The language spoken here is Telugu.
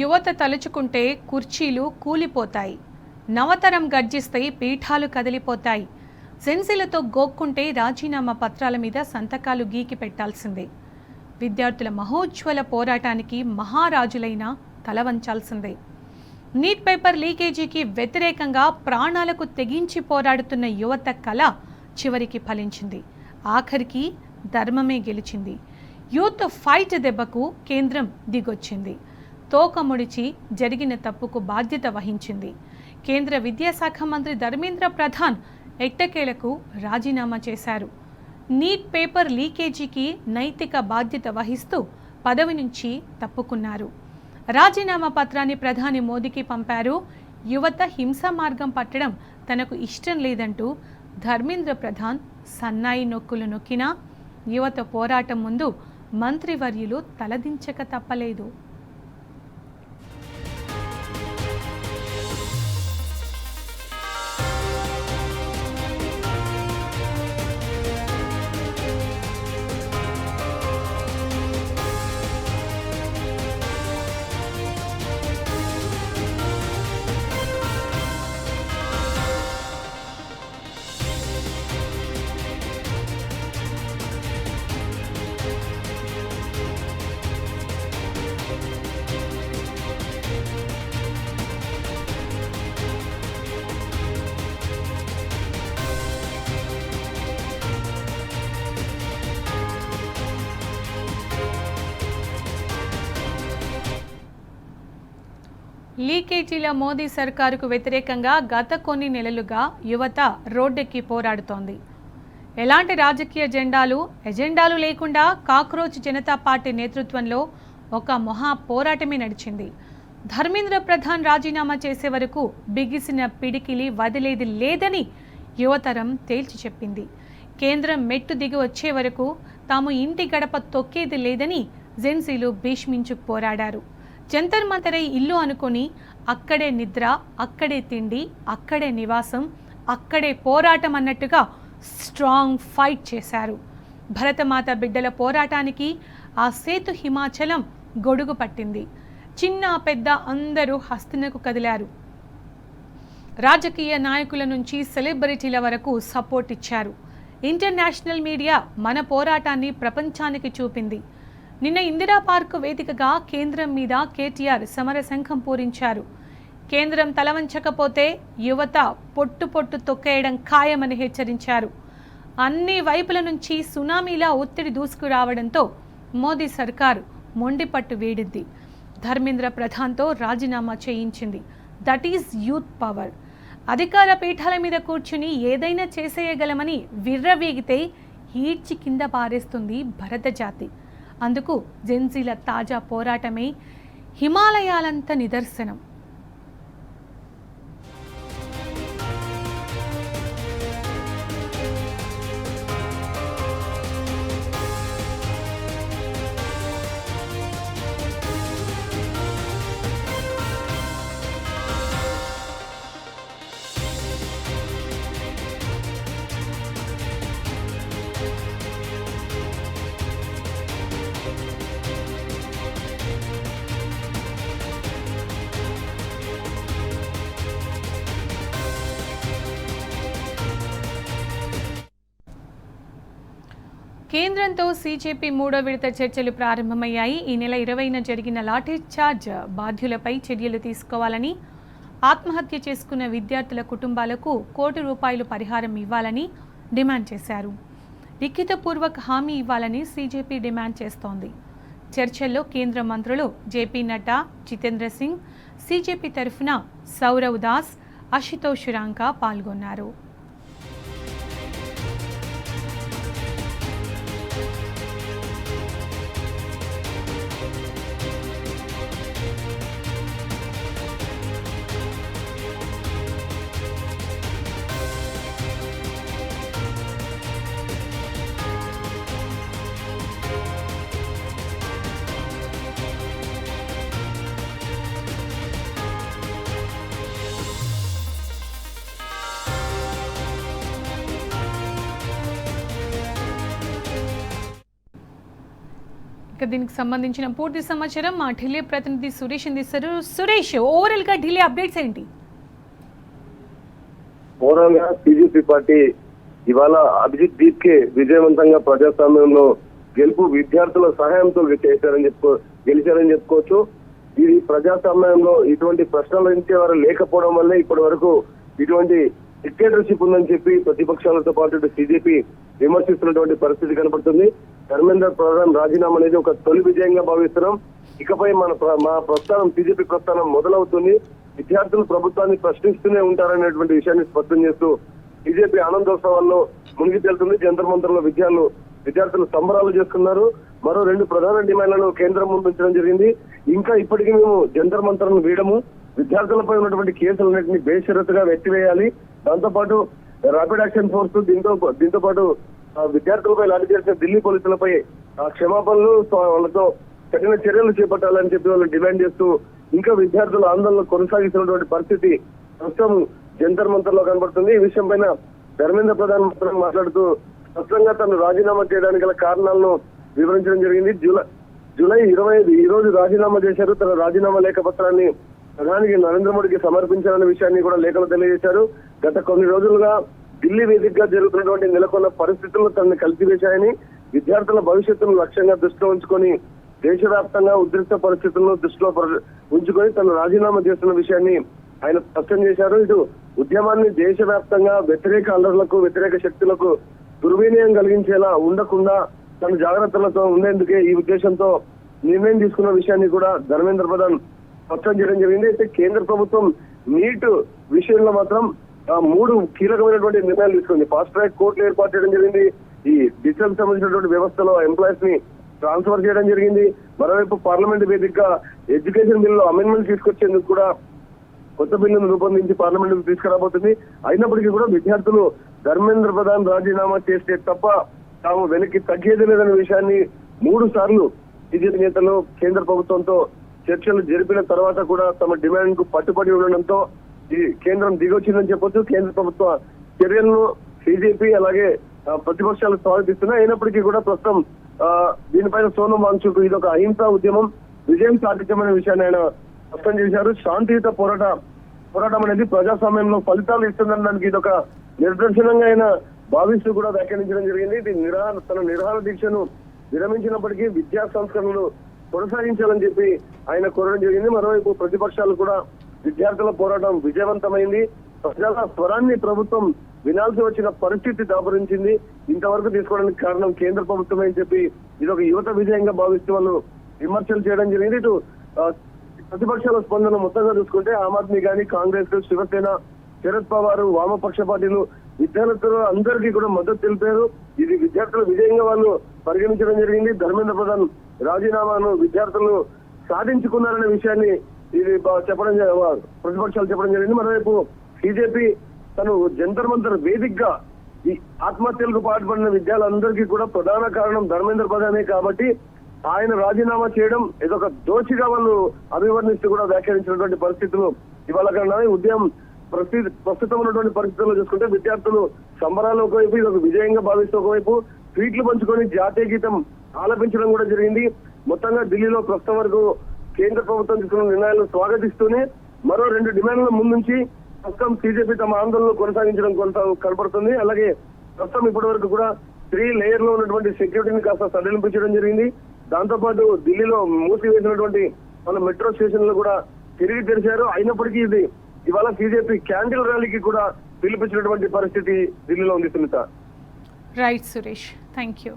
యువత తలుచుకుంటే కుర్చీలు కూలిపోతాయి. నవతరం గర్జిస్తే పీఠాలు కదిలిపోతాయి. సెన్సీలతో గోక్కుంటే రాజీనామా పత్రాల మీద సంతకాలు గీకి పెట్టాల్సిందే. విద్యార్థుల మహోజ్వల పోరాటానికి మహారాజులైనా తలవంచాల్సిందే. నీట్ పేపర్ లీకేజీకి వ్యతిరేకంగా ప్రాణాలకు తెగించి పోరాడుతున్న యువత కళ చివరికి ఫలించింది. ఆఖరికి ధర్మమే గెలిచింది. యూత్ ఫైట్ దెబ్బకు కేంద్రం దిగొచ్చింది. తోక ముడిచి జరిగిన తప్పుకు బాధ్యత వహించింది. కేంద్ర విద్యాశాఖ మంత్రి ధర్మేంద్ర ప్రధాన్ ఎట్టకేలకు రాజీనామా చేశారు. నీట్ పేపర్ లీకేజీకి నైతిక బాధ్యత వహిస్తూ పదవి నుంచి తప్పుకున్నారు. రాజీనామా పత్రాన్ని ప్రధాని మోదీకి పంపారు. యువత హింసా మార్గం పట్టడం తనకు ఇష్టం లేదంటూ ధర్మేంద్ర ప్రధాన్ సన్నాయి నొక్కులు నొక్కినా యువత పోరాటం ముందు మంత్రివర్యులు తలదించక తప్పలేదు. లీకేజీల మోదీ సర్కారుకు వ్యతిరేకంగా గత కొన్ని నెలలుగా యువత రోడ్డెక్కి పోరాడుతోంది. ఎలాంటి రాజకీయ ఎజెండాలు లేకుండా కాక్రోచ్ జనతా పార్టీ నేతృత్వంలో ఒక మహా పోరాటమే నడిచింది. ధర్మేంద్ర ప్రధాన్ రాజీనామా చేసే వరకు బిగిసిన పిడికిలి వదిలేది లేదని యువతరం తేల్చి చెప్పింది. కేంద్రం మెట్టు దిగి వచ్చే వరకు తాము ఇంటి గడప తొక్కేది లేదని జెన్సీలు భీష్మించు పోరాడారు. జంతర్ మంతరై ఇల్లు అనుకొని అక్కడే నిద్ర, అక్కడే తిండి, అక్కడే నివాసం, అక్కడే పోరాటం అన్నట్టుగా స్ట్రాంగ్ ఫైట్ చేశారు. భరతమాత బిడ్డల పోరాటానికి ఆ సేతు హిమాచలం గొడుగు పట్టింది. చిన్న పెద్ద అందరూ హస్తినకు కదిలారు. రాజకీయ నాయకుల నుంచి సెలబ్రిటీల వరకు సపోర్ట్ ఇచ్చారు. ఇంటర్నేషనల్ మీడియా మన పోరాటాన్ని ప్రపంచానికి చూపింది. నిన్న ఇందిరా పార్క్ వేదికగా కేంద్రం మీద కేటీఆర్ సమరశంఖం పూరించారు. కేంద్రం తలవంచకపోతే యువత పొట్టు తొక్కేయడం ఖాయమని హెచ్చరించారు. అన్ని వైపుల నుంచి సునామీలా ఒత్తిడి దూసుకురావడంతో మోదీ సర్కారు మొండిపట్టు వీడింది. ధర్మేంద్ర ప్రధాన్తో రాజీనామా చేయించింది. That is youth power. అధికార పీఠాల మీద కూర్చుని ఏదైనా చేసేయగలమని విర్రవీగితే ఈడ్చి కింద పారేస్తుంది భరత జాతి. అందుకు జెన్జీల తాజా పోరాటమే హిమాలయాలంత నిదర్శనం. కేంద్రంతో సీజేపీ మూడో విడత చర్చలు ప్రారంభమయ్యాయి. ఈ నెల 20న జరిగిన లాఠీచార్జ్ బాధ్యులపై చర్యలు తీసుకోవాలని, ఆత్మహత్య చేసుకున్న విద్యార్థుల కుటుంబాలకు ₹1 పరిహారం ఇవ్వాలని డిమాండ్ చేశారు. లిఖితపూర్వక హామీ ఇవ్వాలని సీజేపీ డిమాండ్ చేస్తోంది. చర్చల్లో కేంద్ర మంత్రులు జేపీ నడ్డా, జితేంద్ర సింగ్, సీజేపీ తరఫున సౌరవ్ దాస్, అశుతోష్ రాంకా పాల్గొన్నారు. దీనికి సంబంధించిన పూర్తి సమాచారం మా ఢిల్లీ ప్రతినిధి సురేష్ అందిస్తారు. సురేష్, ఓవరాల్ గా ఢిల్లీ అప్డేట్స్ ఏంటి? ఓవరాల్ గా బీజేపీ పార్టీ ఇవాళ అభిజిత్ దీప్ కే విజయవంతంగా ప్రజాస్వామ్యంలో గెలుపు విద్యార్థుల సహాయంతో గెలిచారని చెప్పుకోవచ్చు. ఇది ప్రజాస్వామ్యంలో ఇటువంటి ప్రశ్నలు వారు లేకపోవడం వల్లే ఇప్పటి వరకు ఇటువంటి డిక్టేటర్షిప్ ఉందని చెప్పి ప్రతిపక్షాలతో పాటు సిజేపీ విమర్శిస్తున్నటువంటి పరిస్థితి కనపడుతుంది. ధర్మేంద్ర ప్రధాన్ రాజీనామా అనేది ఒక తొలి విజయంగా భావిస్తున్నాం. ఇకపై మా ప్రస్థానం సిజేపీ ప్రస్థానం మొదలవుతుంది. విద్యార్థులు ప్రభుత్వాన్ని ప్రశ్నిస్తూనే ఉంటారనేటువంటి విషయాన్ని స్పష్టం చేస్తూ బీజేపీ ఆనందోత్సవాల్లో మునిగి తేలుతుంది. జంతర్ మంతర్లో విద్యార్థులు సంబరాలు చేస్తున్నారు. మరో 2 ప్రధాన డిమాండ్లను కేంద్రం ముందు ఉంచడం జరిగింది. ఇంకా ఇప్పటికీ మేము జంతర్ మంతర్లను వీడము, విద్యార్థులపై ఉన్నటువంటి కేసులన్నింటినీ బేషరతుగా ఎత్తివేయాలి. దాంతోపాటు ర్యాపిడ్ యాక్షన్ ఫోర్స్ దీంతో పాటు విద్యార్థులపై లాఠీ చేసిన ఢిల్లీ పోలీసులపై క్షమాపణలు వాళ్ళతో కఠిన చర్యలు చేపట్టాలని చెప్పి వాళ్ళు డిమాండ్ చేస్తూ ఇంకా విద్యార్థుల ఆందోళన కొనసాగిస్తున్నటువంటి పరిస్థితి ప్రస్తుతం జంతర్ మంతర్ లో కనబడుతుంది. ఈ విషయం పైన ధర్మేంద్ర ప్రధాన్ మాట్లాడుతూ స్పష్టంగా తను రాజీనామా చేయడానికి గల కారణాలను వివరించడం జరిగింది. జూలై 25 ఈ రోజు రాజీనామా చేశారు. తన రాజీనామా లేఖ పత్రాన్ని ప్రధాని నరేంద్ర మోడీకి సమర్పించాలనే విషయాన్ని కూడా లేఖలో తెలియజేశారు. గత కొన్ని రోజులుగా ఢిల్లీ వేదికగా జరుగుతున్నటువంటి నెలకొన్న పరిస్థితులను తనని కలిసివేశాయని, విద్యార్థుల భవిష్యత్తును లక్ష్యంగా దృష్టిలో ఉంచుకొని దేశవ్యాప్తంగా ఉద్రిక్త పరిస్థితులను దృష్టిలో ఉంచుకొని తను రాజీనామా చేస్తున్న విషయాన్ని ఆయన స్పష్టం చేశారు. ఇటు ఉద్యమాన్ని దేశవ్యాప్తంగా వ్యతిరేక అల్లర్లకు వ్యతిరేక శక్తులకు దుర్వినియోగం కలిగించేలా ఉండకుండా తన జాగ్రత్తలతో ఉండేందుకే ఈ ఉద్దేశంతో నిర్ణయం తీసుకున్న విషయాన్ని కూడా ధర్మేంద్ర ప్రధాన్ స్పష్టం చేయడం జరిగింది. అయితే కేంద్ర ప్రభుత్వం నీట్ విషయంలో మాత్రం 3 కీలకమైనటువంటి నిర్ణయాలు తీసుకుంది. ఫాస్ట్ ట్రాక్ కోర్టులు ఏర్పాటు చేయడం జరిగింది. ఈ డిజిటల్ సంబంధించినటువంటి వ్యవస్థలో ఎంప్లాయీస్ ని ట్రాన్స్ఫర్ చేయడం జరిగింది. మరోవైపు పార్లమెంట్ వేదికగా ఎడ్యుకేషన్ బిల్లులో అమెండ్మెంట్ తీసుకొచ్చేందుకు కూడా కొత్త బిల్లును రూపొందించి పార్లమెంట్ తీసుకురాబోతుంది. అయినప్పటికీ కూడా విద్యార్థులు ధర్మేంద్ర ప్రధాన్ రాజీనామా చేస్తే తప్ప తాము వెనక్కి తగ్గేది లేదనే విషయాన్ని 3 సార్లు బీజేపీ నేతలు కేంద్ర ప్రభుత్వంతో చర్చలు జరిపిన తర్వాత కూడా తమ డిమాండ్ కు పట్టుబడి ఉండడంతో ఈ కేంద్రం దిగొచ్చిందని చెప్పొచ్చు. కేంద్ర ప్రభుత్వ చర్యలను బీజేపీ అలాగే ప్రతిపక్షాలు స్వాగతిస్తున్నాయి. అయినప్పటికీ కూడా ప్రస్తుతం దీనిపైన సోనం వాంగ్చుక్ ఇది ఒక అహింసా ఉద్యమం, విజయం సాధించమనే విషయాన్ని ఆయన స్పష్టం చేశారు. శాంతియుత పోరాటం అనేది ప్రజాస్వామ్యంలో ఫలితాలు ఇస్తుందనడానికి ఇది ఒక నిదర్శనంగా ఆయన భావిస్తూ కూడా వ్యాఖ్యానించడం జరిగింది. తన నిరాహార దీక్షను విరమించినప్పటికీ విద్యా సంస్కరణలు కొనసాగించాలని చెప్పి ఆయన కోరడం జరిగింది. మరోవైపు ప్రతిపక్షాలు కూడా విద్యార్థుల పోరాటం విజయవంతమైంది, ప్రజల స్వరాన్ని ప్రభుత్వం వినాల్సి వచ్చిన పరిస్థితి దాపురించింది, ఇంతవరకు తీసుకోవడానికి కారణం కేంద్ర ప్రభుత్వం అని చెప్పి ఇది ఒక యువత విజయంగా భావిస్తూ వాళ్ళు విమర్శలు చేయడం జరిగింది. ఇటు ప్రతిపక్షాల స్పందన మొత్తంగా చూసుకుంటే ఆమ్ ఆద్మీ కానీ, కాంగ్రెస్, శివసేన, శరద్ పవార్, వామపక్ష పార్టీలు విద్యార్థులు అందరికీ కూడా మద్దతు తెలిపారు. ఇది విద్యార్థుల విజయంగా వాళ్ళు పరిగణించడం జరిగింది. ధర్మేంద్ర ప్రధాన్ రాజీనామాను విద్యార్థులు సాధించుకున్నారనే విషయాన్ని ఇది ప్రతిపక్షాలు చెప్పడం జరిగింది. మరోవైపు బీజేపీ తను జంతర్ మంతర్ వేదికగా ఈ ఆత్మహత్యలకు పాల్పడిన విద్యార్థులందరికీ కూడా ప్రధాన కారణం ధర్మేంద్ర ప్రధానే కాబట్టి ఆయన రాజీనామా చేయడం ఇదొక దోషిగా వాళ్ళు అభివర్ణిస్తూ కూడా వ్యాఖ్యానించినటువంటి పరిస్థితులు ఇవాళ కన్నా ఉదయం ప్రస్తుతం ఉన్నటువంటి పరిస్థితుల్లో చూసుకుంటే విద్యార్థులు సంబరాలు ఒకవైపు ఇది ఒక విజయంగా భావిస్తూ ఒకవైపు ట్వీట్లు పంచుకొని జాతీయ గీతం ఆలపించడం కూడా జరిగింది. మొత్తంగా ఢిల్లీలో ప్రస్తుతం వరకు కేంద్ర ప్రభుత్వం తీసుకున్న నిర్ణయాలను స్వాగతిస్తూనే మరో 2 డిమాండ్ల ముందుంచి ప్రస్తుతం బీజేపీ తమ ఆందోళనలు కొనసాగించడం కనపడుతుంది. అలాగే ప్రస్తుతం ఇప్పటి వరకు కూడా 3 లేయర్ లో ఉన్నటువంటి సెక్యూరిటీని కాస్త సడలింపించడం జరిగింది. దాంతోపాటు ఢిల్లీలో మూసివేసినటువంటి వాళ్ళ మెట్రో స్టేషన్లు కూడా తిరిగి తెరిచారు. అయినప్పటికీ ఇది ఇవాళ బీజేపీ క్యాండిల్ ర్యాలీకి కూడా పిలిపించినటువంటి పరిస్థితి ఢిల్లీలో ఉంది. Sunitha. Right Suresh, thank you.